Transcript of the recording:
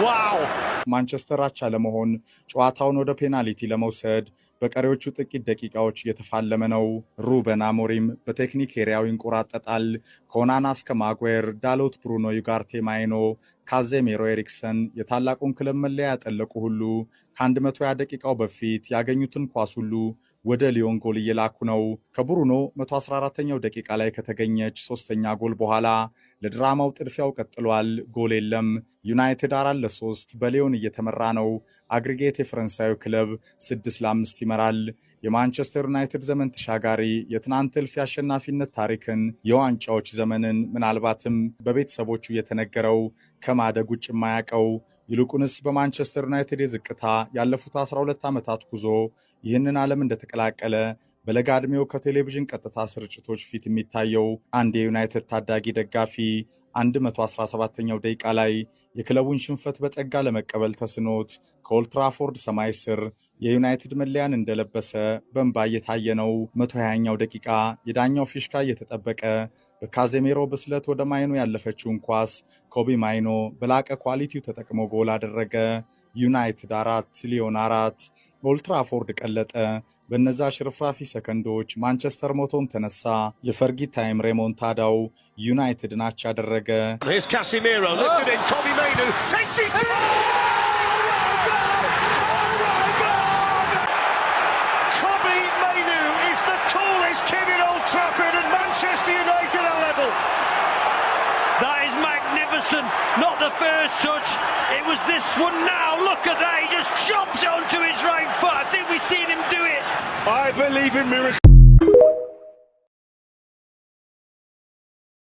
ዋው ማንቸስተር አቻ ለመሆን ጨዋታውን ወደ ፔናልቲ ለመውሰድ በቀሪዎቹ ጥቂት ደቂቃዎች እየተፋለመ ነው። ሩበን አሞሪም በቴክኒክ ኤሪያው ይንቆራጠጣል። ከኦናና እስከ ማጓየር፣ ዳሎት፣ ብሩኖ፣ ዩጋርቴ፣ ማይኖ፣ ካዜሜሮ፣ ኤሪክሰን የታላቁን ክለብ መለያ ያጠለቁ ሁሉ ከ120 ደቂቃው በፊት ያገኙትን ኳስ ሁሉ ወደ ሊዮን ጎል እየላኩ ነው። ከብሩኖ 114ኛው ደቂቃ ላይ ከተገኘች ሶስተኛ ጎል በኋላ ለድራማው ጥድፊያው ቀጥሏል። ጎል የለም። ዩናይትድ 4-3 በሊዮን እየተመራ ነው። አግሪጌት የፈረንሳዩ ክለብ 6-5 ይመራል። የማንቸስተር ዩናይትድ ዘመን ተሻጋሪ የትናንት እልፍ የአሸናፊነት ታሪክን የዋንጫዎች ዘመንን ምናልባትም በቤተሰቦቹ የተነገረው ከማደግ ውጭ የማያውቀው ይልቁንስ በማንቸስተር ዩናይትድ የዝቅታ ያለፉት 12 ዓመታት ጉዞ ይህንን ዓለም እንደተቀላቀለ በለጋ ዕድሜው ከቴሌቪዥን ቀጥታ ስርጭቶች ፊት የሚታየው አንድ የዩናይትድ ታዳጊ ደጋፊ 117ኛው ደቂቃ ላይ የክለቡን ሽንፈት በጸጋ ለመቀበል ተስኖት ከኦልትራፎርድ ሰማይ ስር የዩናይትድ መለያን እንደለበሰ በእንባ እየታየ ነው። 120ኛው ደቂቃ የዳኛው ፊሽካ እየተጠበቀ በካዜሜሮ ብስለት ወደ ማይኖ ያለፈችውን ኳስ ኮቢ ማይኖ በላቀ ኳሊቲው ተጠቅሞ ጎል አደረገ። ዩናይትድ 4 ሊዮን 4። ኦልትራፎርድ ቀለጠ። በነዛ ሽርፍራፊ ሰከንዶች ማንቸስተር ሞቶም ተነሳ። የፈርጊ ታይም ሬሞንታዳው ዩናይትድ ናች ያደረገ። Not the first touch, it was this one now. Look at that, he just chops it onto his right foot. I think we've seen him do it. I believe in miracles.